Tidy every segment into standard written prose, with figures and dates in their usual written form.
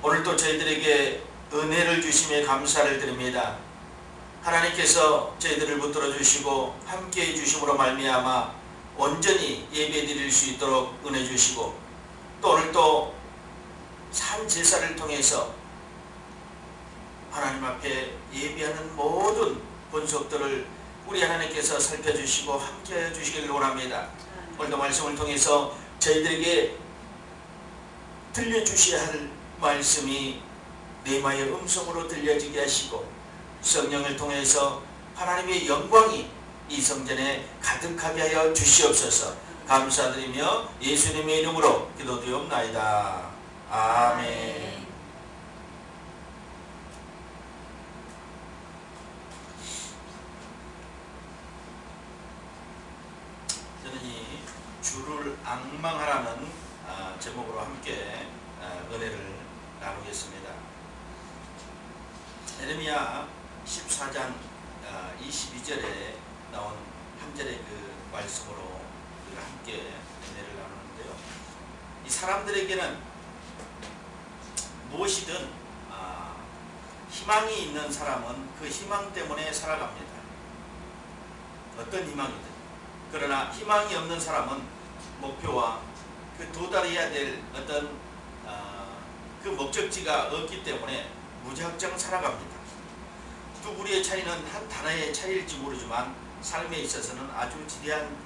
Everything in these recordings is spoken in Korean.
오늘도 저희들에게 은혜를 주심에 감사를 드립니다. 하나님께서 저희들을 붙들어 주시고 함께해 주심으로 말미암아 온전히 예배드릴 수 있도록 은혜 주시고, 또 오늘도 산 제사를 통해서 하나님 앞에 예배하는 모든 본속들을 우리 하나님께서 살펴주시고 함께해 주시기를 원합니다. 오늘도 말씀을 통해서 저희들에게 들려주셔야 할 말씀이 네마의 음성으로 들려지게 하시고, 성령을 통해서 하나님의 영광이 이 성전에 가득하게 하여 주시옵소서. 감사드리며 예수님의 이름으로 기도드리옵나이다. 아멘. 저는 이 주를 앙망하라는 제목으로 함께 은혜를 나누겠습니다. 예레미야 14장 22절에 나온 한 절의 그 말씀으로 우리가 함께 은혜를 나누는데요. 이 사람들에게는 무엇이든 희망이 있는 사람은 그 희망 때문에 살아갑니다. 어떤 희망이든. 그러나 희망이 없는 사람은 목표와 그 도달해야 될 어떤 그 목적지가 없기 때문에 무작정 살아갑니다. 두 부류의 차이는 한 단어의 차이일지 모르지만 삶에 있어서는 아주 지대한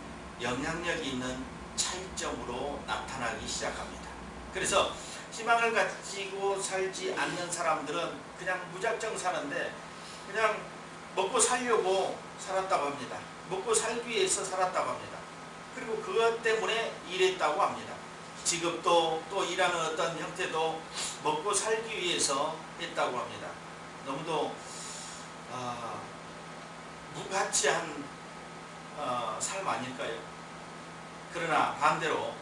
영향력이 있는 차이점으로 나타나기 시작합니다. 그래서 희망을 가지고 살지 않는 사람들은 그냥 무작정 사는데 그냥 먹고 살려고 살았다고 합니다. 먹고 살기 위해서 살았다고 합니다. 그리고 그것 때문에 일했다고 합니다. 직업도 또 일하는 어떤 형태도 먹고 살기 위해서 했다고 합니다. 너무도 무가치한 삶 아닐까요? 그러나 반대로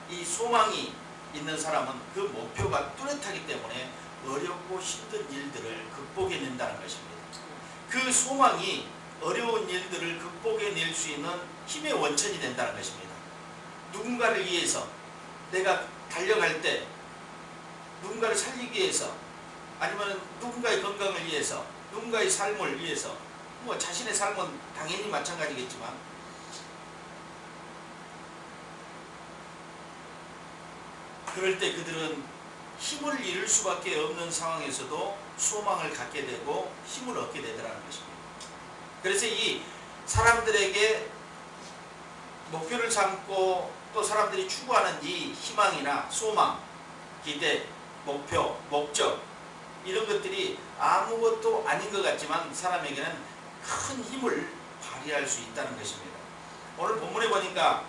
이 소망이 있는 사람은 그 목표가 뚜렷하기 때문에 어렵고 힘든 일들을 극복해낸다는 것입니다. 그 소망이 어려운 일들을 극복해낼 수 있는 힘의 원천이 된다는 것입니다. 누군가를 위해서 내가 달려갈 때, 누군가를 살리기 위해서, 아니면 누군가의 건강을 위해서, 누군가의 삶을 위해서, 뭐 자신의 삶은 당연히 마찬가지겠지만, 그럴 때 그들은 힘을 잃을 수밖에 없는 상황에서도 소망을 갖게 되고 힘을 얻게 되더라는 것입니다. 그래서 이 사람들에게 목표를 삼고 또 사람들이 추구하는 이 희망이나 소망, 기대, 목표, 목적, 이런 것들이 아무것도 아닌 것 같지만 사람에게는 큰 힘을 발휘할 수 있다는 것입니다. 오늘 본문에 보니까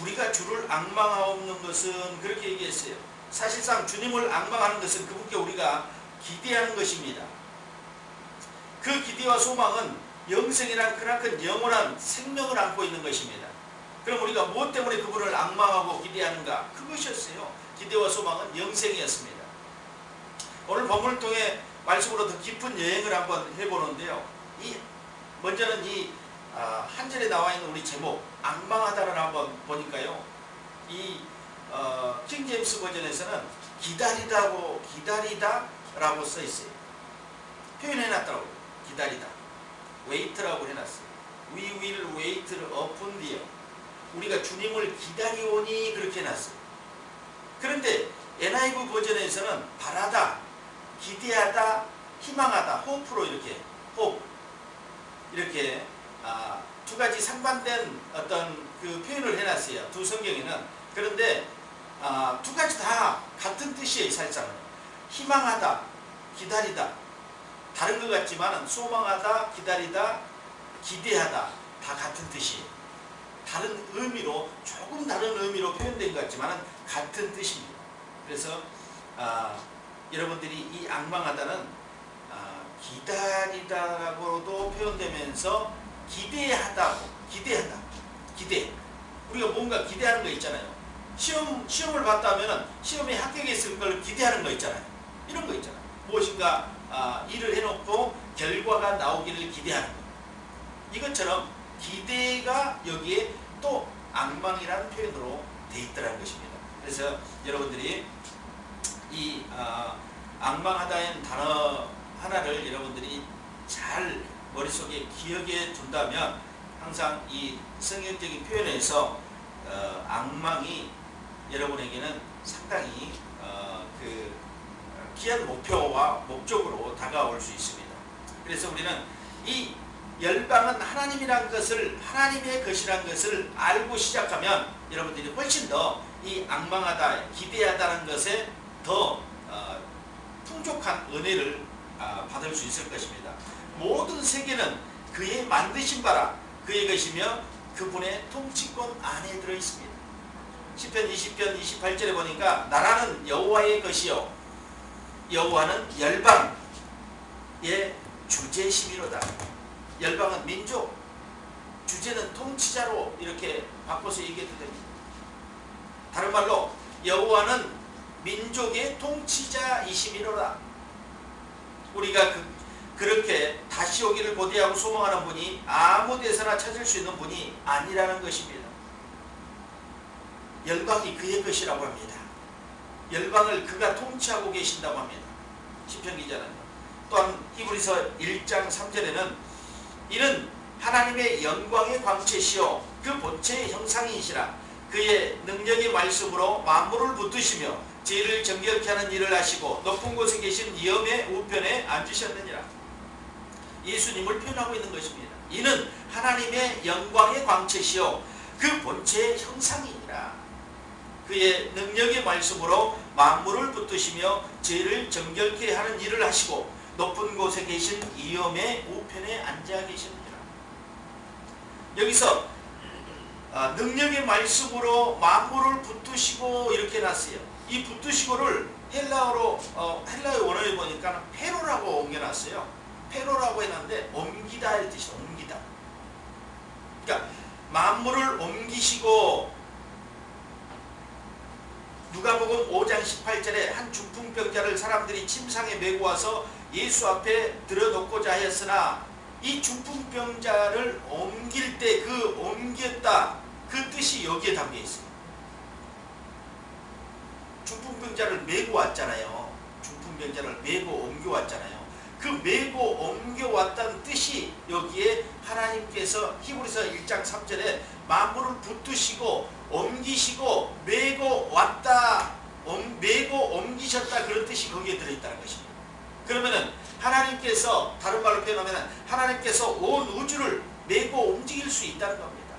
우리가 주를 앙망하옵는 것은 그렇게 얘기했어요. 사실상 주님을 앙망하는 것은 그분께 우리가 기대하는 것입니다. 그 기대와 소망은 영생이란 그나큰 영원한 생명을 안고 있는 것입니다. 그럼 우리가 무엇 때문에 그분을 앙망하고 기대하는가? 그것이었어요. 기대와 소망은 영생이었습니다. 오늘 본문을 통해 말씀으로 더 깊은 여행을 한번 해보는데요. 먼저는 이 한 절에 나와 있는 우리 제목 앙망하다를 한번 보니까요. 이 킹제임스 버전에서는 기다리다라고 써 있어요. 표현해놨더라고요. 기다리다. wait라고 해놨어요. We will wait upon thee. 우리가 주님을 기다리오니 그렇게 해놨어요. 그런데 NIV 버전에서는 바라다, 기대하다, 희망하다, 호프로 이렇게 두 가지 상반된 어떤 그 표현을 해놨어요. 두 성경에는. 그런데 두 가지 다 같은 뜻이에요. 사실상은. 희망하다, 기다리다. 다른 것 같지만 소망하다, 기다리다, 기대하다 다 같은 뜻이에요. 다른 의미로, 조금 다른 의미로 표현된 것 같지만 같은 뜻입니다. 그래서 여러분들이 이 앙망하다는 기다리다라고도 표현되면서 기대하다. 기대. 우리가 뭔가 기대하는 거 있잖아요. 시험을 봤다면 시험에 합격했을 걸 기대하는 거 있잖아요. 이런 거 있잖아요. 무엇인가 일을 해놓고 결과가 나오기를 기대하는 것. 이것처럼 기대가 여기에 또 앙망이라는 표현으로 돼 있더라는 것입니다. 그래서 여러분들이 이 앙망하다는 단어 하나를 여러분들이 잘 머릿속에 기억해 둔다면 항상 이 성경적인 표현에서 앙망이 여러분에게는 상당히 그 귀한 목표와 목적으로 다가올 수 있습니다. 그래서 우리는 이 열방은 하나님이란 것을, 하나님의 것이란 것을 알고 시작하면 여러분들이 훨씬 더 이 앙망하다, 기대하다는 것에 더 풍족한 은혜를 받을 수 있을 것입니다. 모든 세계는 그의 만드신 바라 그의 것이며 그분의 통치권 안에 들어 있습니다. 시편 20편 28절에 보니까 나라는 여호와의 것이요 여호와는 열방의 주제심이로다. 열방은 민족, 주제는 통치자로 이렇게 바꿔서 얘기해도 됩니다. 다른 말로 여호와는 민족의 통치자이심이로다. 우리가 그렇게 다시 오기를 고대하고 소망하는 분이 아무 데서나 찾을 수 있는 분이 아니라는 것입니다. 열방이 그의 것이라고 합니다. 열방을 그가 통치하고 계신다고 합니다. 시편 기자는. 또한 히브리서 1장 3절에는 이는 하나님의 영광의 광채시요 그 본체의 형상이시라. 그의 능력의 말씀으로 만물을 붙드시며 죄를 정결케 하는 일을 하시고 높은 곳에 계신 위엄의 우편에 앉으셨느니라. 예수님을 표현하고 있는 것입니다. 이는 하나님의 영광의 광채시요 그 본체의 형상이니라. 그의 능력의 말씀으로 만물을 붙드시며 죄를 정결케 하는 일을 하시고 높은 곳에 계신 위엄의 우편에 앉아 계시느니라. 여기서 능력의 말씀으로 만물을 붙드시고 이렇게 놨어요. 이 붙드시고를 헬라어로 헬라의 원어에 보니까 페로라고 옮겨놨어요. 페로라고 해놨는데 옮기다 이 뜻이에요. 옮기다. 그러니까 만물을 옮기시고 누가복음 5장 18절에 한 중풍병자를 사람들이 침상에 메고 와서 예수 앞에 들어놓고자 하였으나 이 중풍병자를 옮길 때 그 옮겼다 그 뜻이 여기에 담겨 있어요. 중풍병자를 메고 왔잖아요. 중풍병자를 메고 옮겨왔잖아요. 그 메고 옮겨왔다는 뜻이 여기에 하나님께서 히브리서 1장 3절에 만물을 붙드시고 옮기시고 메고 왔다, 메고 옮기셨다 그런 뜻이 거기에 들어있다는 것입니다. 그러면은 하나님께서 다른 말로 표현하면 하나님께서 온 우주를 메고 움직일 수 있다는 겁니다.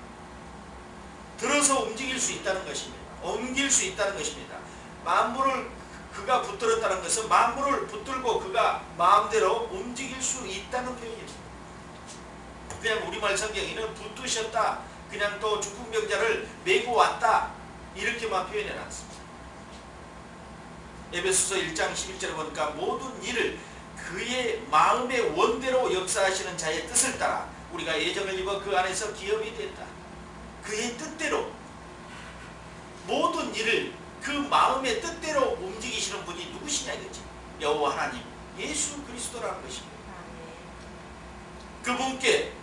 들어서 움직일 수 있다는 것입니다. 옮길 수 있다는 것입니다. 만물을 그가 붙들었다는 것은 만물을 붙들고 그가 마음대로 움직일 수 있다는 표현입니다. 그냥 우리말 성경에는 붙드셨다, 그냥 또 중풍병자를 메고 왔다 이렇게만 표현해 놨습니다. 에베소서 1장 11절에 보니까 모든 일을 그의 마음의 원대로 역사하시는 자의 뜻을 따라 우리가 예정을 입어 그 안에서 기업이 됐다. 그의 뜻대로 모든 일을 그 마음의 뜻대로 움직이시는 분이 누구시냐 이거지. 여호와 하나님 예수 그리스도라는 것입니다. 그분께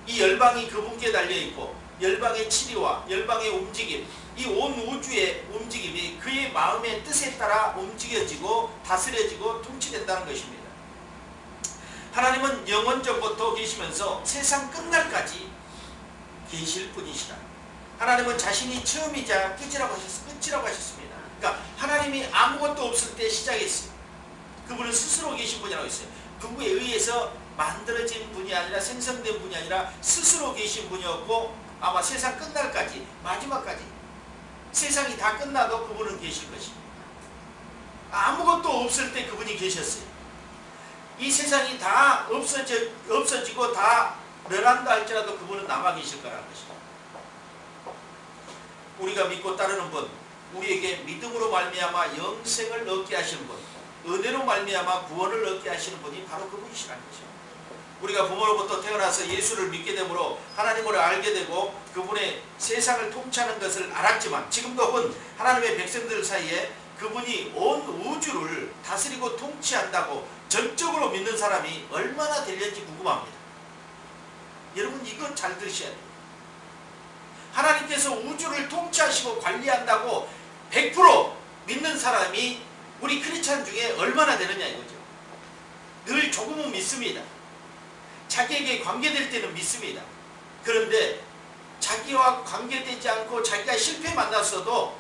이 열방이 그분께 달려있고 열방의 치리와 열방의 움직임, 이 온 우주의 움직임이 그의 마음의 뜻에 따라 움직여지고 다스려지고 통치된다는 것입니다. 하나님은 영원전부터 계시면서 세상 끝날까지 계실 분이시다. 하나님은 자신이 처음이자 끝이라고 하셨습니다. 그러니까 하나님이 아무것도 없을 때 시작했어요. 그분은 스스로 계신 분이라고 했어요. 누구에 의해서 만들어진 분이 아니라 생성된 분이 아니라 스스로 계신 분이었고 아마 세상 끝날까지 마지막까지 세상이 다 끝나도 그분은 계실 것입니다. 아무것도 없을 때 그분이 계셨어요. 이 세상이 다 없어지고 다 멸한다 할지라도 그분은 남아 계실 거라는 것입니다. 우리가 믿고 따르는 분, 우리에게 믿음으로 말미암아 영생을 얻게 하시는 분, 은혜로 말미암아 구원을 얻게 하시는 분이 바로 그분이시라는 것입니다. 우리가 부모로부터 태어나서 예수를 믿게 되므로 하나님을 알게 되고 그분의 세상을 통치하는 것을 알았지만 지금도 혹은 하나님의 백성들 사이에 그분이 온 우주를 다스리고 통치한다고 전적으로 믿는 사람이 얼마나 될는지 궁금합니다. 여러분 이건 잘 들으셔야 돼요. 하나님께 하나님께서 우주를 통치하시고 관리한다고 100% 믿는 사람이 우리 크리스찬 중에 얼마나 되느냐 이거죠. 늘 조금은 믿습니다. 자기에게 관계될 때는 믿습니다. 그런데 자기와 관계되지 않고 자기가 실패 만났어도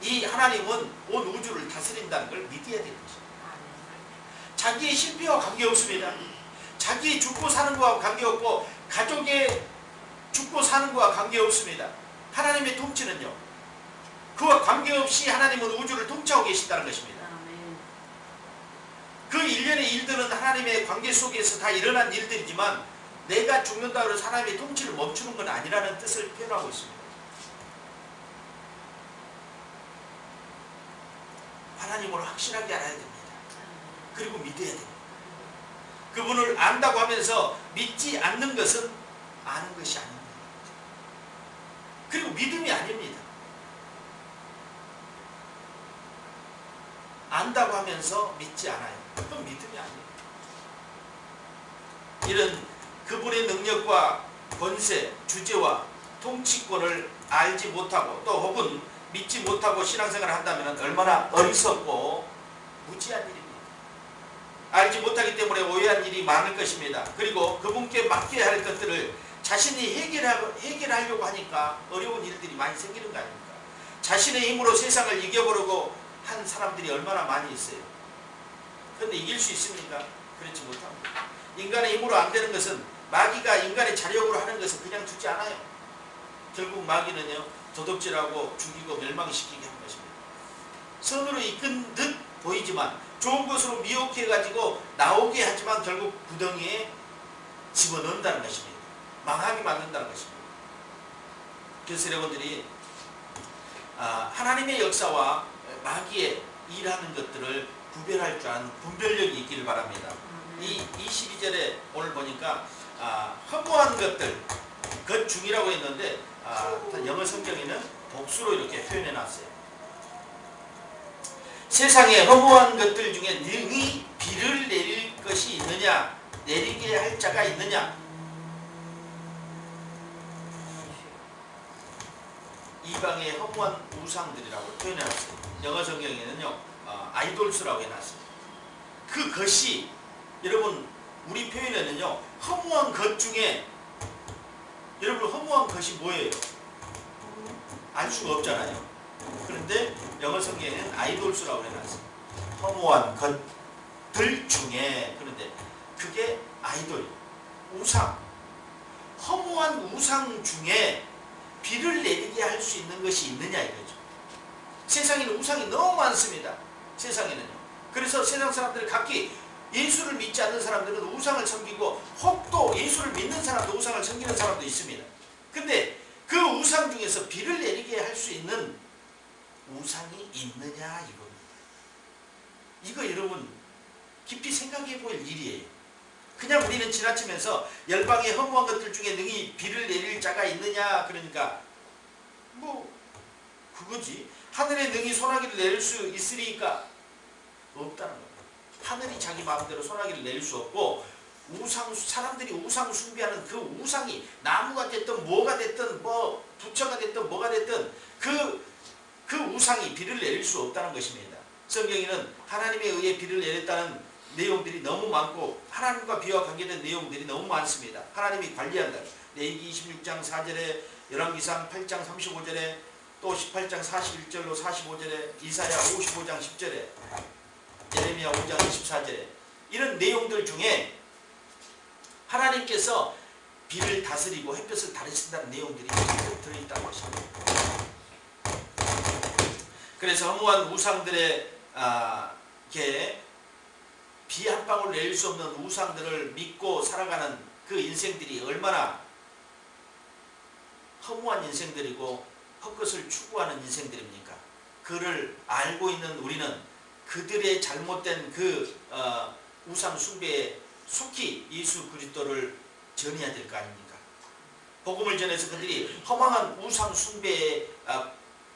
이 하나님은 온 우주를 다스린다는 걸 믿어야 되는 것입니다. 자기의 실패와 관계없습니다. 자기 죽고 사는 것과 관계없고 가족의 죽고 사는 것과 관계없습니다. 하나님의 통치는요, 그와 관계없이 하나님은 우주를 통치하고 계신다는 것입니다. 그 일련의 일들은 하나님의 관계 속에서 다 일어난 일들이지만 내가 죽는다고 해서 하나님의 통치를 멈추는 건 아니라는 뜻을 표현하고 있습니다. 하나님을 확실하게 알아야 됩니다. 그리고 믿어야 됩니다. 그분을 안다고 하면서 믿지 않는 것은 아는 것이 아닙니다. 그리고 믿음이 아닙니다. 안다고 하면서 믿지 않아요. 그건 믿음이 아니에요. 이런 그분의 능력과 권세, 주제와 통치권을 알지 못하고 또 혹은 믿지 못하고 신앙생활을 한다면 얼마나 어리석고 무지한 일입니다. 알지 못하기 때문에 오해한 일이 많을 것입니다. 그리고 그분께 맡겨야 할 것들을 자신이 해결하려고 하니까 어려운 일들이 많이 생기는 거 아닙니까? 자신의 힘으로 세상을 이겨보려고 한 사람들이 얼마나 많이 있어요. 그런데 이길 수 있습니까? 그렇지 못합니다. 인간의 힘으로 안 되는 것은, 마귀가 인간의 자력으로 하는 것은 그냥 두지 않아요. 결국 마귀는요, 도둑질하고 죽이고 멸망시키게 한 것입니다. 선으로 이끈 듯 보이지만 좋은 것으로 미혹해가지고 나오게 하지만 결국 구덩이에 집어넣는다는 것입니다. 망하게 만든다는 것입니다. 그래서 여러분들이 하나님의 역사와 마귀의 일하는 것들을 구별할 줄 아는 분별력이 있기를 바랍니다. 이 22절에 오늘 보니까 허무한 것들, 것 중이라고 했는데 영어 성경에는 복수로 이렇게 표현해 놨어요. 세상에 허무한 것들 중에 능히 비를 내릴 것이 있느냐, 내리게 할 자가 있느냐. 이방의 허무한 우상들이라고 표현해 놨어요. 영어 성경에는요, 아이돌스라고 해놨어요. 그것이, 여러분, 우리 표현에는요, 허무한 것 중에, 여러분, 허무한 것이 뭐예요? 알 수가 없잖아요. 그런데 영어 성경에는 아이돌스라고 해놨어요. 허무한 것들 중에, 그런데 그게 아이돌, 우상, 허무한 우상 중에 비를 내리게 할 수 있는 것이 있느냐 이거죠. 세상에는 우상이 너무 많습니다. 세상에는요. 그래서 세상 사람들이 각기 예수를 믿지 않는 사람들은 우상을 섬기고, 혹도 예수를 믿는 사람도 우상을 섬기는 사람도 있습니다. 근데 그 우상 중에서 비를 내리게 할 수 있는 우상이 있느냐 이겁니다. 이거 여러분 깊이 생각해 볼 일이에요. 그냥 우리는 지나치면서 열방의 허무한 것들 중에 능히 비를 내릴 자가 있느냐, 그러니까 뭐 그거지. 하늘에 능히 소나기를 내릴 수 있으리까? 없다는 거예요. 하늘이 자기 마음대로 소나기를 내릴 수 없고, 사람들이 우상 숭배하는 그 우상이 나무가 됐든 뭐가 됐든 뭐 부처가 됐든 뭐가 됐든 그 우상이 비를 내릴 수 없다는 것입니다. 성경에는 하나님에 의해 비를 내렸다는 내용들이 너무 많고 하나님과 비와 관계된 내용들이 너무 많습니다. 하나님이 관리한다. 레위기 26장 4절에, 열왕기상 8장 35절에, 또 18장 41절로 45절에, 이사야 55장 10절에, 예레미야 5장 24절에 이런 내용들 중에 하나님께서 비를 다스리고 햇볕을 다스린다는 내용들이 들어있다는 것입니다. 그래서 허무한 우상들의 비 한 방울 내릴 수 없는 우상들을 믿고 살아가는 그 인생들이 얼마나 허무한 인생들이고 헛것을 추구하는 인생들입니까? 그를 알고 있는 우리는 그들의 잘못된 그 우상 숭배에 속히 예수 그리스도를 전해야 될 거 아닙니까? 복음을 전해서 그들이 허망한 우상 숭배의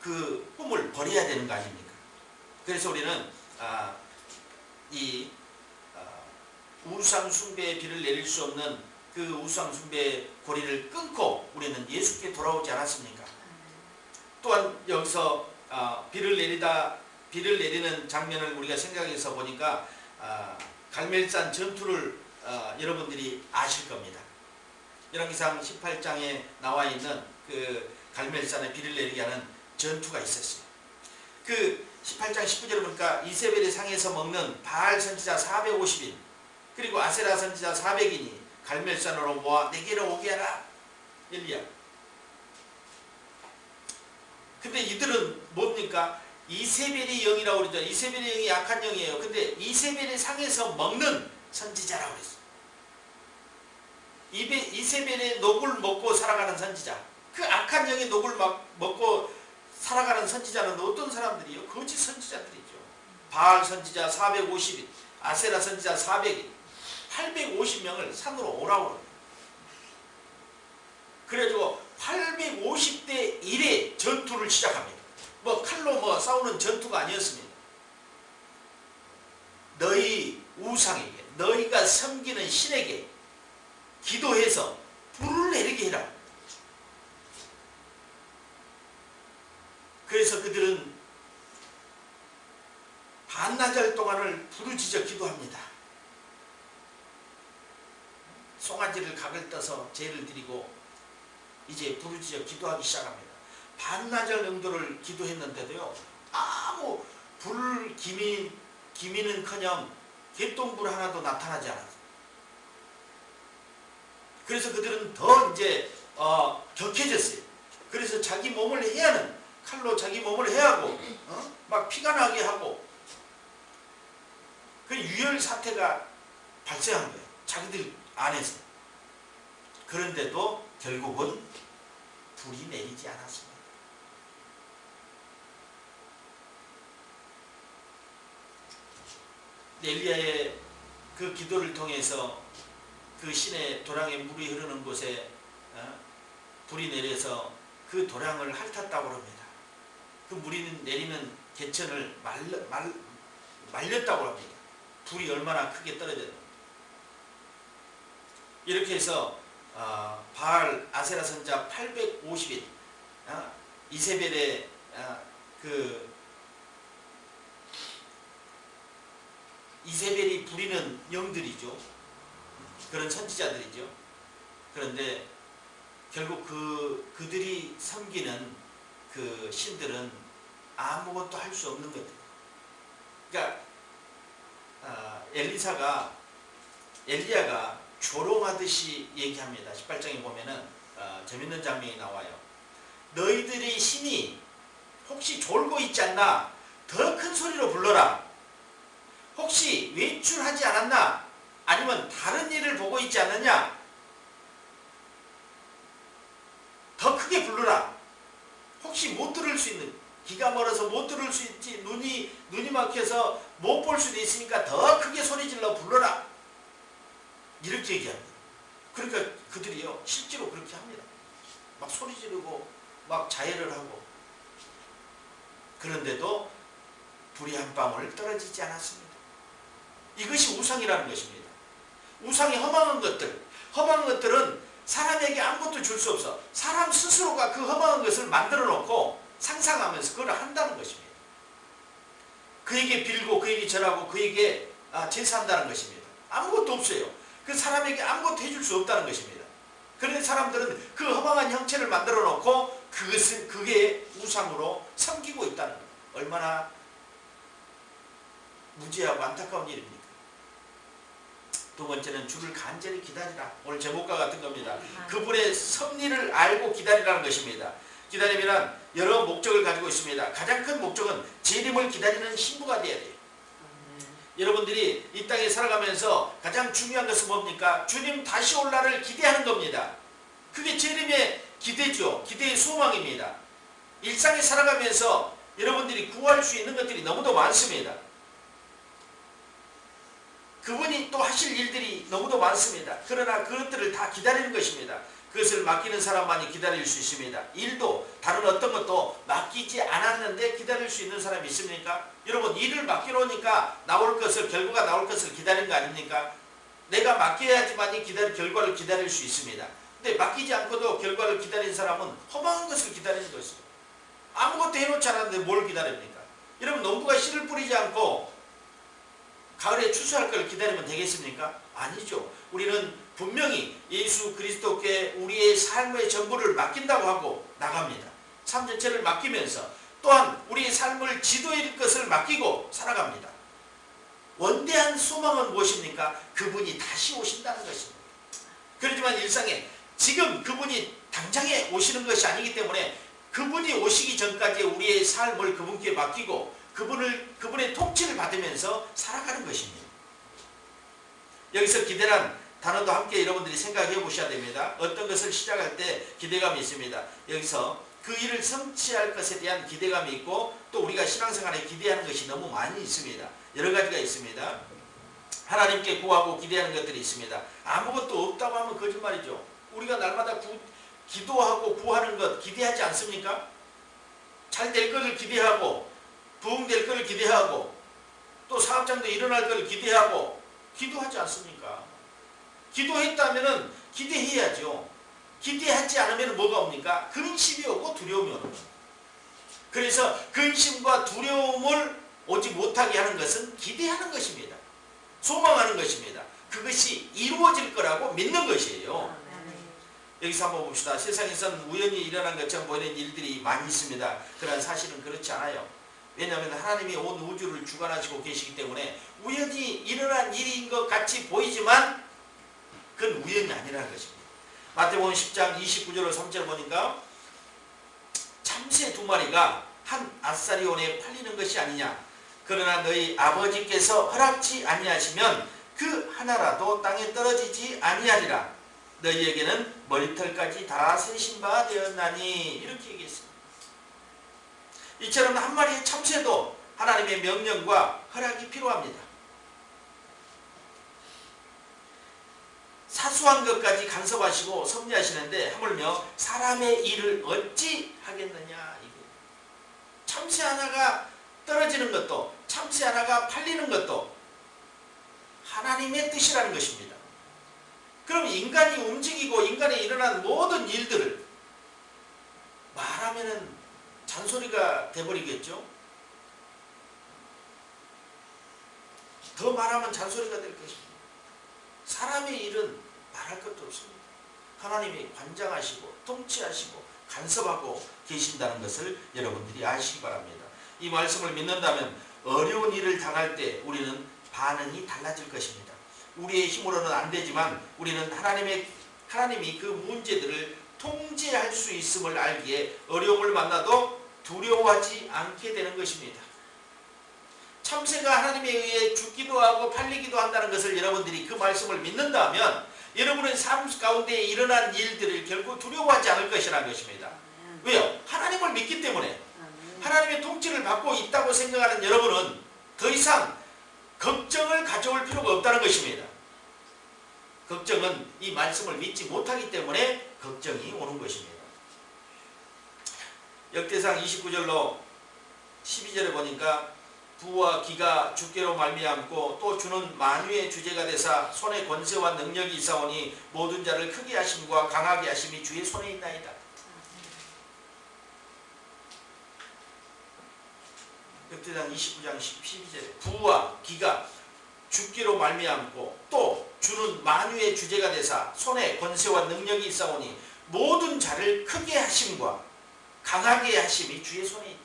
그 꿈을 버려야 되는 거 아닙니까? 그래서 우리는 이 우상 숭배의 비를 내릴 수 없는 그 우상 숭배의 고리를 끊고 우리는 예수께 돌아오지 않았습니까? 또한 여기서 비를 내리는 장면을 우리가 생각해서 보니까 갈멜산 전투를 여러분들이 아실 겁니다. 열왕기상 18장에 나와 있는 그 갈멜산에 비를 내리게 하는 전투가 있었어요. 그 18장 19절에 보니까 이세벨의 상에서 먹는 바알 선지자 450인 그리고 아세라 선지자 400인이 갈멜산으로 모아 내게로 오게 하라. 엘리야. 근데 이들은 뭡니까? 이세벨의 영이라고 그러죠. 이세벨의 영이 약한 영이에요. 근데 이세벨의 상에서 먹는 선지자라고 그랬어요. 이세벨의 녹을 먹고 살아가는 선지자. 그 악한 영의 녹을 먹고 살아가는 선지자는 어떤 사람들이요? 거짓 선지자들이죠. 바알 선지자 450인, 아세라 선지자 400인, 850명을 산으로 오라고 합니다. 그래가지고 850대 1의 전투를 시작합니다. 칼로 싸우는 전투가 아니었습니다. 너희 우상에게, 너희가 섬기는 신에게 기도해서 불을 내리게 해라. 그래서 그들은 반나절 동안을 부르짖어 기도합니다. 송아지를 각을 떠서 제를 드리고 이제 부르짖어 기도하기 시작합니다. 반나절 정도를 기도했는데도요, 아무 기미는커녕 개똥불 하나도 나타나지 않았어요. 그래서 그들은 더 이제 격해졌어요. 그래서 자기 몸을 해하는, 칼로 자기 몸을 해하고 막 피가 나게 하고, 그 유혈 사태가 발생한 거예요. 자기들 안에서. 그런데도 결국은 불이 내리지 않았습니다. 엘리야의 그 기도를 통해서 그 시내 도랑에 물이 흐르는 곳에 불이 내려서 그 도랑을 핥았다고 합니다. 그 물이 내리는 개천을 말렸다고 합니다. 불이 얼마나 크게 떨어졌는지. 이렇게 해서 바알 아세라 선자 850인 이세벨의 이세벨이 부리는 영들이죠. 그런 선지자들이죠. 그런데 결국 그들이 섬기는 그 신들은 아무것도 할 수 없는 것들. 그러니까 엘리야가 조롱하듯이 얘기합니다. 18장에 보면은 재밌는 장면이 나와요. 너희들의 신이 혹시 졸고 있지 않나? 더 큰 소리로 불러라. 혹시 외출하지 않았나? 아니면 다른 일을 보고 있지 않느냐? 더 크게 불러라. 혹시 못 들을 수 있는, 귀가 멀어서 못 들을 수 있지, 눈이 막혀서 못 볼 수도 있으니까 더 크게 소리질러 불러라. 이렇게 얘기합니다. 그러니까 그들이요, 실제로 그렇게 합니다. 막 소리 지르고 막 자해를 하고. 그런데도 불이 한 방울 떨어지지 않았습니다. 이것이 우상이라는 것입니다. 우상이 험한 것들은 사람에게 아무것도 줄 수 없어. 사람 스스로가 그 험한 것을 만들어 놓고 상상하면서 그걸 한다는 것입니다. 그에게 빌고 그에게 절하고 그에게 제사한다는 것입니다. 아무것도 없어요. 그 사람에게 아무것도 해줄 수 없다는 것입니다. 그런데 사람들은 그 허망한 형체를 만들어 놓고 그게 우상으로 섬기고 있다는 것. 얼마나 무지하고 안타까운 일입니까? 두 번째는 주를 간절히 기다리라. 오늘 제목과 같은 겁니다. 그분의 섭리를 알고 기다리라는 것입니다. 기다리면 여러 목적을 가지고 있습니다. 가장 큰 목적은 재림을 기다리는 신부가 되어야 돼요. 여러분들이 이 땅에 살아가면서 가장 중요한 것은 뭡니까? 주님 다시 올 날을 기대하는 겁니다. 그게 재림의 기대죠. 기대의 소망입니다. 일상에 살아가면서 여러분들이 구할 수 있는 것들이 너무도 많습니다. 그분이 또 하실 일들이 너무도 많습니다. 그러나 그것들을 다 기다리는 것입니다. 그것을 맡기는 사람만이 기다릴 수 있습니다. 일도 다른 어떤 것도 맡기지 않았는데 기다릴 수 있는 사람이 있습니까? 여러분, 일을 맡겨놓으니까 결과가 나올 것을 기다리는 거 아닙니까? 내가 맡겨야지만이 결과를 기다릴 수 있습니다. 근데 맡기지 않고도 결과를 기다린 사람은 허망한 것을 기다리는 것이죠. 아무것도 해놓지 않았는데 뭘 기다립니까? 여러분, 농부가 씨를 뿌리지 않고 가을에 추수할 걸 기다리면 되겠습니까? 아니죠. 우리는 분명히 예수 그리스도께 우리의 삶의 전부를 맡긴다고 하고 나갑니다. 삶 전체를 맡기면서 또한 우리의 삶을 지도할 것을 맡기고 살아갑니다. 원대한 소망은 무엇입니까? 그분이 다시 오신다는 것입니다. 그렇지만 일상에 지금 그분이 당장에 오시는 것이 아니기 때문에 그분이 오시기 전까지 우리의 삶을 그분께 맡기고 그분의 통치를 받으면서 살아가는 것입니다. 여기서 기대란 단어도 함께 여러분들이 생각해 보셔야 됩니다. 어떤 것을 시작할 때 기대감이 있습니다. 여기서 그 일을 성취할 것에 대한 기대감이 있고 또 우리가 신앙생활에 기대하는 것이 너무 많이 있습니다. 여러 가지가 있습니다. 하나님께 구하고 기대하는 것들이 있습니다. 아무것도 없다고 하면 거짓말이죠. 우리가 날마다 기도하고 구하는 것 기대하지 않습니까? 잘 될 것을 기대하고 부흥될 것을 기대하고 또 사업장도 일어날 것을 기대하고 기도하지 않습니까? 기도했다면 기대해야죠. 기대하지 않으면 뭐가 옵니까? 근심이 오고 두려움이 오는 겁니다. 그래서 근심과 두려움을 오지 못하게 하는 것은 기대하는 것입니다. 소망하는 것입니다. 그것이 이루어질 거라고 믿는 것이에요. 여기서 한번 봅시다. 세상에선 우연히 일어난 것처럼 보이는 일들이 많이 있습니다. 그러나 사실은 그렇지 않아요. 왜냐하면 하나님이 온 우주를 주관하시고 계시기 때문에 우연히 일어난 일인 것 같이 보이지만 그건 우연이 아니라는 것입니다. 마태복음 10장 29절로 3절 보니까 참새 2마리가 한 아사리온에 팔리는 것이 아니냐. 그러나 너희 아버지께서 허락지 아니하시면 그 하나라도 땅에 떨어지지 아니하리라. 너희에게는 머리털까지 다 세신 바 되었나니. 이렇게 얘기했습니다. 이처럼 한 마리의 참새도 하나님의 명령과 허락이 필요합니다. 사소한 것까지 간섭하시고 섭리하시는데 하물며 사람의 일을 어찌 하겠느냐. 참새 하나가 떨어지는 것도 참새 하나가 팔리는 것도 하나님의 뜻이라는 것입니다. 그럼 인간이 움직이고 인간에 일어난 모든 일들을 말하면은 잔소리가 돼버리겠죠. 더 말하면 잔소리가 될 것입니다. 사람의 일은 말할 것도 없습니다. 하나님이 관장하시고 통치하시고 간섭하고 계신다는 것을 여러분들이 아시기 바랍니다. 이 말씀을 믿는다면 어려운 일을 당할 때 우리는 반응이 달라질 것입니다. 우리의 힘으로는 안 되지만 우리는 하나님이 그 문제들을 통제할 수 있음을 알기에 어려움을 만나도 두려워하지 않게 되는 것입니다. 참새가 하나님에 의해 죽기도 하고 팔리기도 한다는 것을 여러분들이 그 말씀을 믿는다면 여러분의 삶 가운데 일어난 일들을 결코 두려워하지 않을 것이라는 것입니다. 왜요? 하나님을 믿기 때문에. 하나님의 통치를 받고 있다고 생각하는 여러분은 더 이상 걱정을 가져올 필요가 없다는 것입니다. 걱정은 이 말씀을 믿지 못하기 때문에 걱정이 오는 것입니다. 역대상 29절로 12절에 보니까 부와 기가 주께로 말미암고 또 주는 만유의 주제가 되사 손에 권세와 능력이 있사오니 모든 자를 크게 하심과 강하게 하심이 주의 손에 있나이다. 역대상 29장 12절에 부와 기가 주께로 말미암고 또 주는 만유의 주제가 되사 손에 권세와 능력이 있사오니 모든 자를 크게 하심과 강하게 하심이 주의 손에 있다.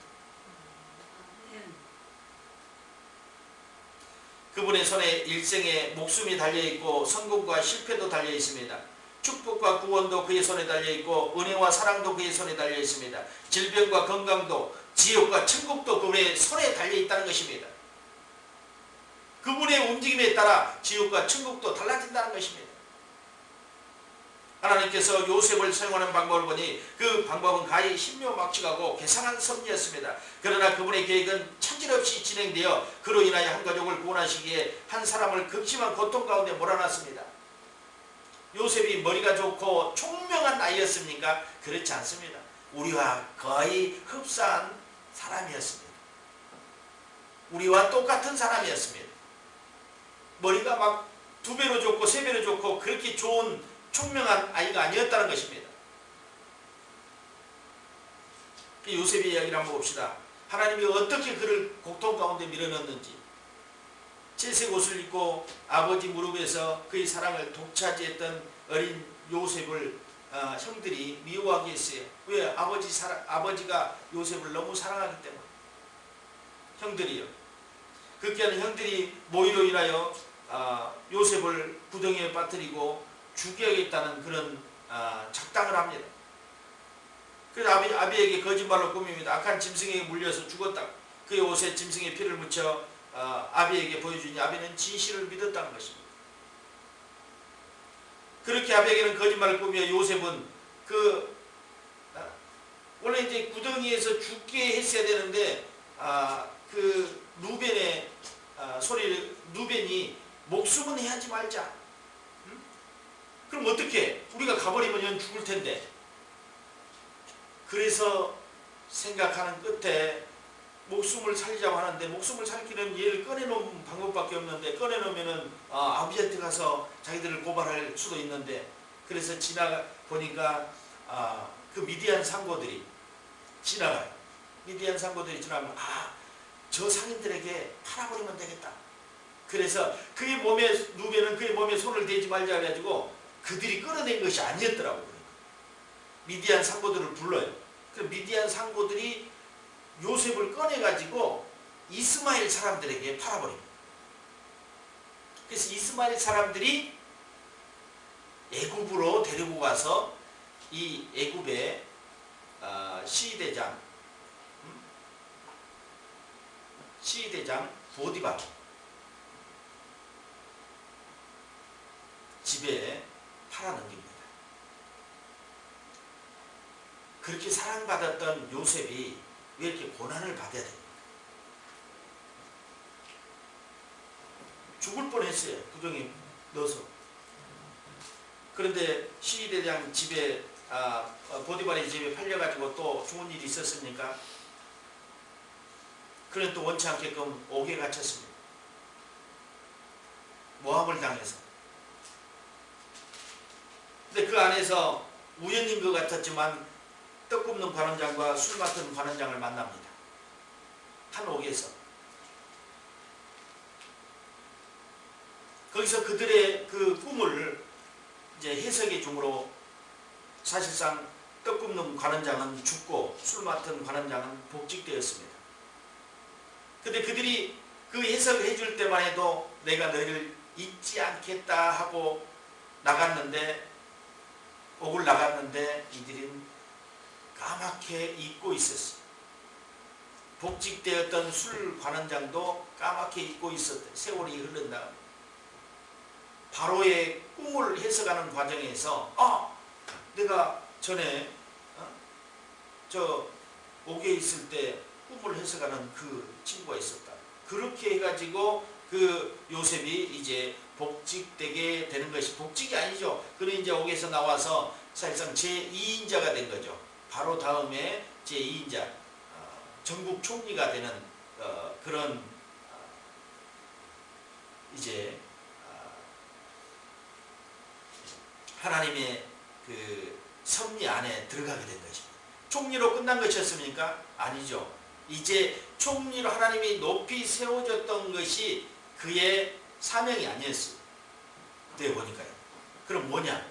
그분의 손에 일생의 목숨이 달려있고 성공과 실패도 달려있습니다. 축복과 구원도 그의 손에 달려있고 은혜와 사랑도 그의 손에 달려있습니다. 질병과 건강도 지옥과 천국도 그분의 손에 달려있다는 것입니다. 그분의 움직임에 따라 지옥과 천국도 달라진다는 것입니다. 하나님께서 요셉을 사용하는 방법을 보니 그 방법은 가히 신묘막측하고 계산한 섭리였습니다. 그러나 그분의 계획은 차질없이 진행되어 그로 인하여 한 가족을 구원하시기에 한 사람을 극심한 고통 가운데 몰아놨습니다. 요셉이 머리가 좋고 총명한 아이였습니까? 그렇지 않습니다. 우리와 거의 흡사한 사람이었습니다. 우리와 똑같은 사람이었습니다. 머리가 막 2배로 좋고 3배로 좋고 그렇게 좋은 총명한 아이가 아니었다는 것입니다. 요셉의 이야기를 한번 봅시다. 하나님이 어떻게 그를 고통 가운데 밀어넣는지. 채색 옷을 입고 아버지 무릎에서 그의 사랑을 독차지했던 어린 요셉을 형들이 미워하게 했어요. 왜? 아버지가 요셉을 너무 사랑하기 때문에. 형들이요. 그렇게 하는 형들이 모의로 인하여 요셉을 구덩이에 빠뜨리고 죽여야겠다는 그런 작당을 합니다. 그래서 아비에게 거짓말로 꾸밉니다. 악한 짐승에게 물려서 죽었다. 그의 옷에 짐승의 피를 묻혀 아비에게 보여주니 아비는 진실을 믿었다는 것입니다. 그렇게 아비에게는 거짓말을 꾸며 요셉은 원래 이제 구덩이에서 죽게 했어야 되는데 그 루벤의 소리를 루벤이 목숨은 해하지 말자. 응? 그럼 어떻게? 우리가 가버리면 연 죽을 텐데. 그래서 생각하는 끝에 목숨을 살리자고 하는데 목숨을 살기는 얘를 꺼내놓은 방법밖에 없는데 꺼내놓으면은 아비한테 가서 자기들을 고발할 수도 있는데 그래서 보니까 그 미디안 상고들이 지나가요. 미디안 상고들이 지나가면 저 상인들에게 팔아버리면 되겠다. 그래서 루벤은 그의 몸에 손을 대지 말자 해가지고 그들이 끌어낸 것이 아니었더라고요. 미디안 상고들을 불러요. 그 미디안 상고들이 요셉을 꺼내가지고 이스마엘 사람들에게 팔아버립니다. 그래서 이스마엘 사람들이 애굽으로 데리고 가서 이 애굽의 시위대장 보디발 집에 팔아넘깁니다. 그렇게 사랑받았던 요셉이 왜 이렇게 고난을 받아야 됩니까? 죽을 뻔했어요. 구덩이에 넣어서. 그런데 시위대장 집에 보디발의 집에 팔려가지고 또 좋은 일이 있었습니까? 그는 또 원치 않게끔 옥에 갇혔습니다. 모함을 당해서. 근데 그 안에서 우연인 것 같았지만 떡 굽는 관원장과 술 맡은 관원장을 만납니다. 한 옥에서. 거기서 그들의 그 꿈을 이제 해석해 줌으로 사실상 떡 굽는 관원장은 죽고 술 맡은 관원장은 복직되었습니다. 근데 그들이 그 해석을 해줄 때만 해도 내가 너희를 잊지 않겠다 하고 옥을 나갔는데 이들은 까맣게 잊고 있었어요. 복직되었던 술 관원장도 까맣게 잊고 있었대. 세월이 흐른 다음 바로의 꿈을 해석하는 과정에서 내가 전에 저 옥에 있을 때 꿈을 해석하는 그 친구가 있었다. 그렇게 해가지고 그 요셉이 이제 복직되게 되는 것이 복직이 아니죠. 그는 이제 옥에서 나와서 사실상 제2인자가 된 거죠. 바로 다음에 제2인자 전국 총리가 되는 그런 이제 하나님의 그 섭리 안에 들어가게 된 것입니다. 총리로 끝난 것이었습니까? 아니죠. 이제 총리로 하나님이 높이 세워졌던 것이 그의 사명이 아니었어요. 그때 보니까요. 그럼 뭐냐?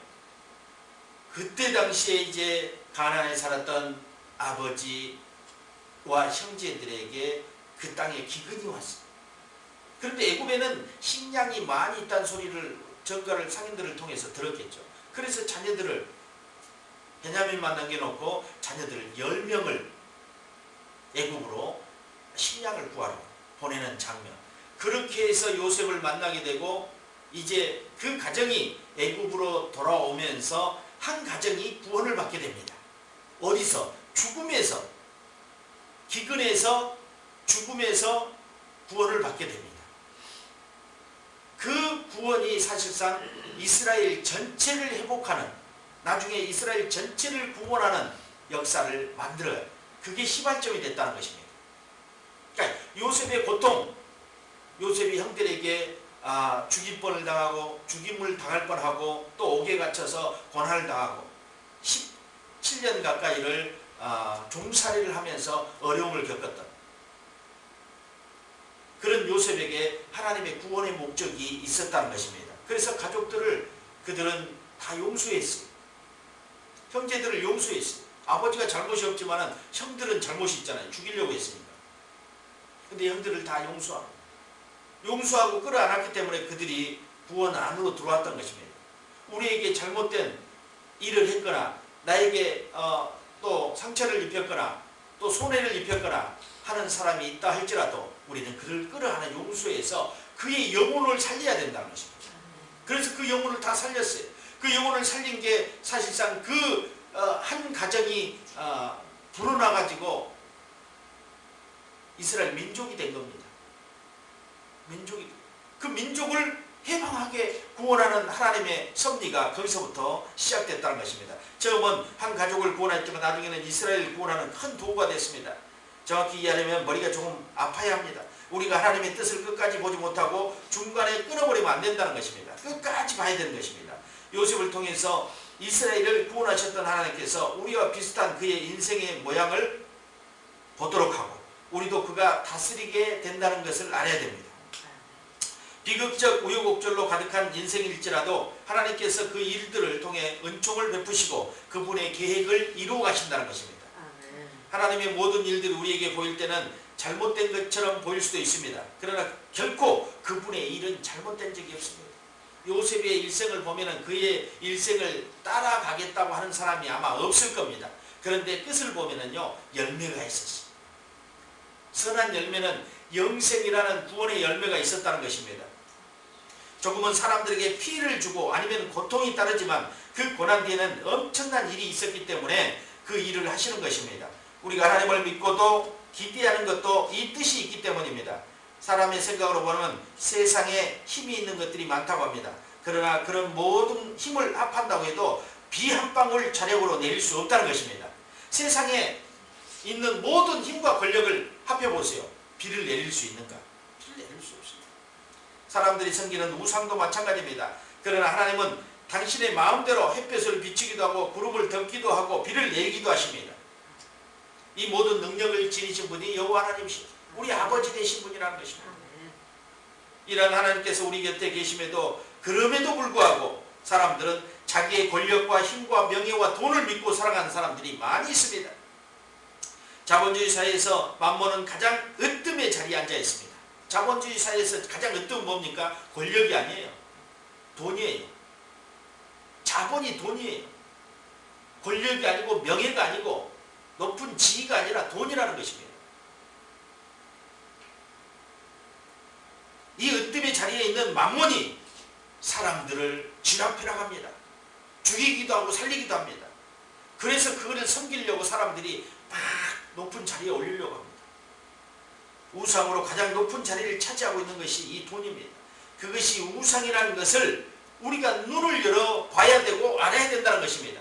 그때 당시에 이제 가나안에 살았던 아버지와 형제들에게 그 땅에 기근이 왔어요. 그런데 애굽에는 식량이 많이 있다는 소리를 전가를 상인들을 통해서 들었겠죠. 그래서 자녀들을 베냐민만 남겨놓고 자녀들을 10명을 애굽으로 식량을 구하러 보내는 장면. 그렇게 해서 요셉을 만나게 되고 이제 그 가정이 애굽으로 돌아오면서 한 가정이 구원을 받게 됩니다. 어디서? 죽음에서, 기근에서, 죽음에서 구원을 받게 됩니다. 그 구원이 사실상 이스라엘 전체를 회복하는, 나중에 이스라엘 전체를 구원하는 역사를 만들어요. 그게 시발점이 됐다는 것입니다. 그러니까 요셉의 고통, 요셉이 형들에게 죽임벌을 당하고 죽임을 당할 뻔하고 또 옥에 갇혀서 고난을 당하고 17년 가까이를 종살이를 하면서 어려움을 겪었던 그런 요셉에게 하나님의 구원의 목적이 있었다는 것입니다. 그래서 가족들을 그들은 다 용서했어요. 형제들을 용서했어요. 아버지가 잘못이 없지만 형들은 잘못이 있잖아요. 죽이려고 했으니까. 근데 형들을 다 용서하고 끌어안았기 때문에 그들이 구원 안으로 들어왔던 것입니다. 우리에게 잘못된 일을 했거나 나에게 또 상처를 입혔거나 또 손해를 입혔거나 하는 사람이 있다 할지라도 우리는 그를 끌어안아 용서해서 그의 영혼을 살려야 된다는 것입니다. 그래서 그 영혼을 다 살렸어요. 그 영혼을 살린 게 사실상 그 한 가정이 불어나가지고 이스라엘 민족이 된 겁니다. 그 민족을 해방하게 구원하는 하나님의 섭리가 거기서부터 시작됐다는 것입니다. 처음은 한 가족을 구원했지만 나중에는 이스라엘을 구원하는 큰 도구가 됐습니다. 정확히 이해하려면 머리가 조금 아파야 합니다. 우리가 하나님의 뜻을 끝까지 보지 못하고 중간에 끊어버리면 안 된다는 것입니다. 끝까지 봐야 되는 것입니다. 요셉을 통해서 이스라엘을 구원하셨던 하나님께서 우리와 비슷한 그의 인생의 모양을 보도록 하고 우리도 그가 다스리게 된다는 것을 알아야 됩니다. 비극적 우여곡절로 가득한 인생일지라도 하나님께서 그 일들을 통해 은총을 베푸시고 그분의 계획을 이루어 가신다는 것입니다. 하나님의 모든 일들이 우리에게 보일 때는 잘못된 것처럼 보일 수도 있습니다. 그러나 결코 그분의 일은 잘못된 적이 없습니다. 요셉의 일생을 보면 그의 일생을 따라가겠다고 하는 사람이 아마 없을 겁니다. 그런데 끝을 보면요 열매가 있었어요. 선한 열매는 영생이라는 구원의 열매가 있었다는 것입니다. 조금은 사람들에게 피해를 주고 아니면 고통이 따르지만 그 고난 뒤에는 엄청난 일이 있었기 때문에 그 일을 하시는 것입니다. 우리가 하나님을 믿고도 기대하는 것도 이 뜻이 있기 때문입니다. 사람의 생각으로 보면 세상에 힘이 있는 것들이 많다고 합니다. 그러나 그런 모든 힘을 합한다고 해도 비 한 방울 자력으로 내릴 수 없다는 것입니다. 세상에 있는 모든 힘과 권력을 합해보세요. 비를 내릴 수 있는가? 비를 내릴 수 없습니다. 사람들이 섬기는 우상도 마찬가지입니다. 그러나 하나님은 당신의 마음대로 햇볕을 비추기도 하고 구름을 덮기도 하고 비를 내리기도 하십니다. 이 모든 능력을 지니신 분이 여호와 하나님이십니다. 우리 아버지 되신 분이라는 것입니다. 이런 하나님께서 우리 곁에 계심에도 그럼에도 불구하고 사람들은 자기의 권력과 힘과 명예와 돈을 믿고 살아가는 사람들이 많이 있습니다. 자본주의 사회에서 만몬은 가장 으뜸의 자리에 앉아 있습니다. 자본주의 사회에서 가장 으뜸은 뭡니까? 권력이 아니에요. 돈이에요. 자본이 돈이에요. 권력이 아니고 명예가 아니고 높은 지위가 아니라 돈이라는 것입니다. 이 으뜸의 자리에 있는 만몬이 사람들을 쥐락펴락 합니다. 죽이기도 하고 살리기도 합니다. 그래서 그거를 섬기려고 사람들이 막 높은 자리에 올리려고 합니다. 우상으로 가장 높은 자리를 차지하고 있는 것이 이 돈입니다. 그것이 우상이라는 것을 우리가 눈을 열어 봐야 되고 알아야 된다는 것입니다.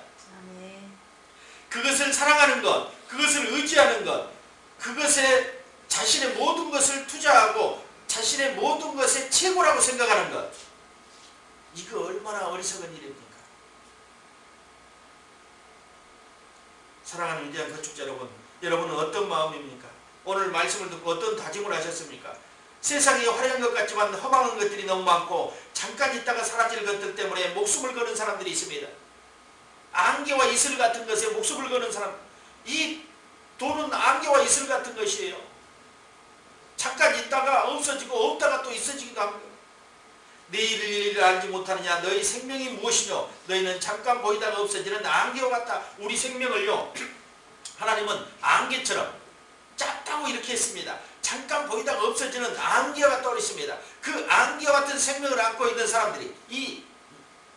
그것을 사랑하는 것, 그것을 의지하는 것, 그것에 자신의 모든 것을 투자하고 자신의 모든 것의 최고라고 생각하는 것, 이거 얼마나 어리석은 일입니까? 사랑하는 위대한 건축자 여러분, 여러분은 어떤 마음입니까? 오늘 말씀을 듣고 어떤 다짐을 하셨습니까? 세상이 화려한 것 같지만 허망한 것들이 너무 많고 잠깐 있다가 사라질 것들 때문에 목숨을 거는 사람들이 있습니다. 안개와 이슬 같은 것에 목숨을 거는 사람, 이 돈은 안개와 이슬 같은 것이에요. 잠깐 있다가 없어지고 없다가 또 있어지기도 합니다. 내일을 일을 알지 못하느냐? 너희 생명이 무엇이뇨? 너희는 잠깐 보이다가 없어지는 안개와 같다. 우리 생명을요 하나님은 안개처럼 작다고 이렇게 했습니다. 잠깐 보이다가 없어지는 안개와 같다고 했습니다. 그 안개와 같은 생명을 안고 있는 사람들이 이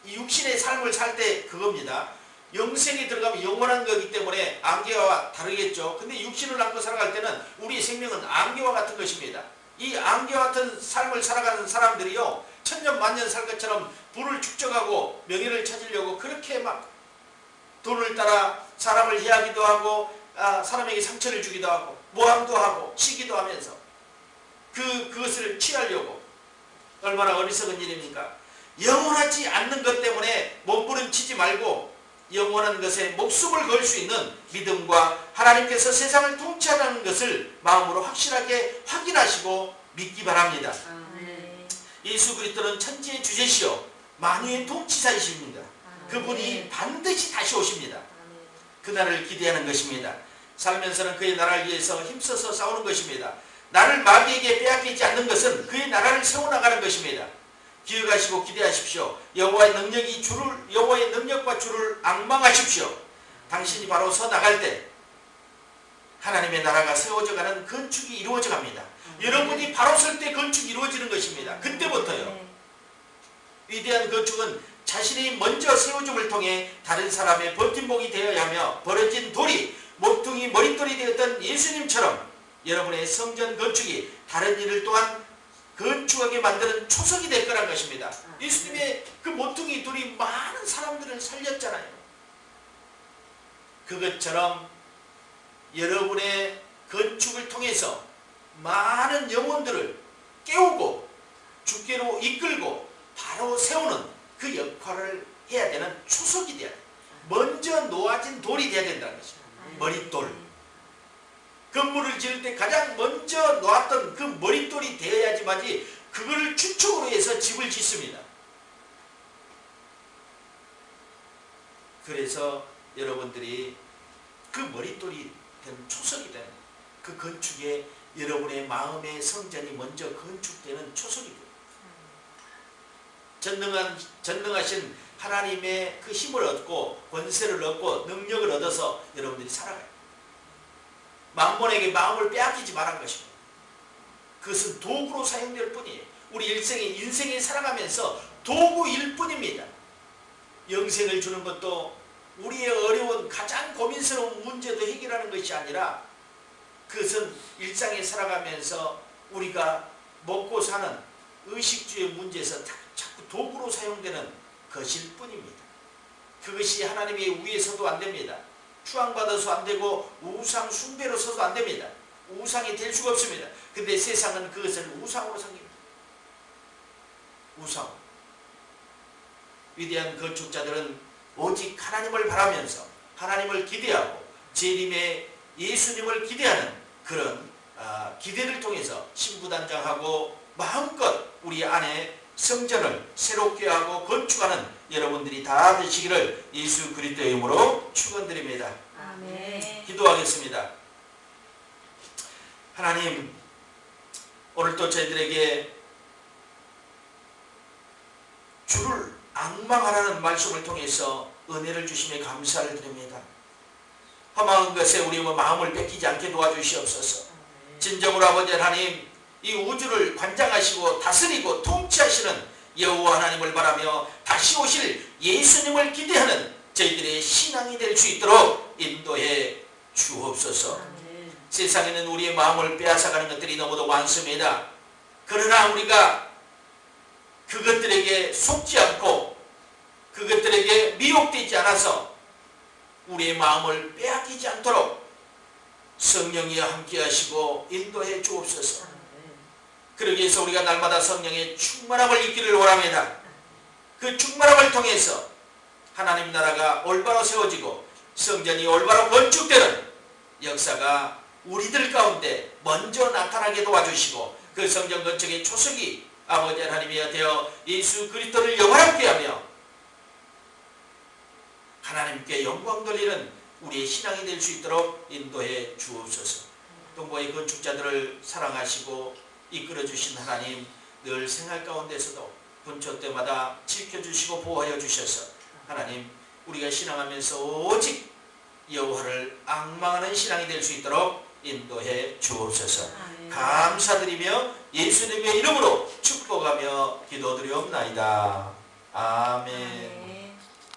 육신의 삶을 살 때 그겁니다. 영생이 들어가면 영원한 거기 때문에 안개와 다르겠죠. 근데 육신을 안고 살아갈 때는 우리의 생명은 안개와 같은 것입니다. 이 안개와 같은 삶을 살아가는 사람들이요 천년 만년 살 것처럼 부를 축적하고 명예를 찾으려고 그렇게 막 돈을 따라 사람을 해하기도 하고 사람에게 상처를 주기도 하고 모함도 하고 치기도 하면서 그것을 취하려고 얼마나 어리석은 일입니까? 영원하지 않는 것 때문에 몸부림치지 말고 영원한 것에 목숨을 걸 수 있는 믿음과 하나님께서 세상을 통치하는 것을 마음으로 확실하게 확인하시고 믿기 바랍니다. 예수 그리스도는 천지의 주제시요 만유의 통치자이십니다. 그분이 반드시 다시 오십니다. 그날을 기대하는 것입니다. 살면서는 그의 나라를 위해서 힘써서 싸우는 것입니다. 나를 마귀에게 빼앗기지 않는 것은 그의 나라를 세워나가는 것입니다. 기억하시고 기대하십시오. 여호와의 능력과 주를 앙망하십시오. 당신이 바로 서 나갈 때 하나님의 나라가 세워져가는 건축이 이루어져 갑니다. 여러분이 바로 설 때 건축이 이루어지는 것입니다. 그때부터요. 위대한 건축은 자신이 먼저 세워줌을 통해 다른 사람의 버팀목이 되어야 하며 벌어진 돌이 모퉁이 머릿돌이 되었던 예수님처럼 여러분의 성전 건축이 다른 일을 또한 건축하게 만드는 초석이 될 거란 것입니다. 예수님의 그 모퉁이 돌이 많은 사람들을 살렸잖아요. 그것처럼 여러분의 건축을 통해서 많은 영혼들을 깨우고 주께로 이끌고 바로 세우는 그 역할을 해야 되는 초석이 돼야 돼요. 먼저 놓아진 돌이 돼야 된다는 것입니다. 머릿돌. 건물을 지을 때 가장 먼저 놓았던 그 머릿돌이 되어야지만이 그거를 추측으로 해서 집을 짓습니다. 그래서 여러분들이 그 머릿돌이 된 초석이 되는 그 건축에 여러분의 마음의 성전이 먼저 건축되는 초석이 됩니다. 전능하신 하나님의 그 힘을 얻고 권세를 얻고 능력을 얻어서 여러분들이 살아가요. 만몬에게 마음을 빼앗기지 말한 것입니다. 그것은 도구로 사용될 뿐이에요. 우리 인생에 살아가면서 도구일 뿐입니다. 영생을 주는 것도 우리의 어려운 가장 고민스러운 문제도 해결하는 것이 아니라 그것은 일상에 살아가면서 우리가 먹고 사는 의식주의 문제에서 자꾸 도구로 사용되는 것일 뿐입니다. 그것이 하나님의 위에서도 안 됩니다. 추앙받아서 안 되고 우상 숭배로서도 안 됩니다. 우상이 될 수가 없습니다. 근데 세상은 그것을 우상으로 섬깁니다. 우상. 위대한 건축자들은 오직 하나님을 바라면서 하나님을 기대하고 재림의 예수님을 기대하는 그런 기대를 통해서 신부단장하고 마음껏 우리 안에 성전을 새롭게 하고 건축하는 여러분들이 다 되시기를 예수 그리스도의 이름으로 축원드립니다. 아멘. 기도하겠습니다. 하나님, 오늘도 저희들에게 주를 앙망하라는 말씀을 통해서 은혜를 주심에 감사를 드립니다. 험한 것에 우리 마음을 뺏기지 않게 도와주시옵소서. 진정으로 아버지 하나님, 이 우주를 관장하시고 다스리고 통치하시는 여호와 하나님을 바라며 다시 오실 예수님을 기대하는 저희들의 신앙이 될 수 있도록 인도해 주옵소서. 세상에는 우리의 마음을 빼앗아가는 것들이 너무도 많습니다. 그러나 우리가 그것들에게 속지 않고 그것들에게 미혹되지 않아서 우리의 마음을 빼앗기지 않도록 성령이 함께 하시고 인도해 주옵소서. 그러기 위해서 우리가 날마다 성령의 충만함을 입기를 원합니다. 그 충만함을 통해서 하나님 나라가 올바로 세워지고 성전이 올바로 건축되는 역사가 우리들 가운데 먼저 나타나게 도와주시고 그 성전 건축의 초석이 아버지 하나님이 되어 예수 그리스도를 영원하게 하며 하나님께 영광 돌리는 우리의 신앙이 될 수 있도록 인도해 주옵소서. 동부의 건축자들을 사랑하시고 이끌어주신 하나님, 늘 생활 가운데서도 분초 때마다 지켜주시고 보호하여 주셔서 하나님, 우리가 신앙하면서 오직 여호와를 앙망하는 신앙이 될 수 있도록 인도해 주옵소서. 감사드리며 예수님의 이름으로 축복하며 기도드리옵나이다. 아멘.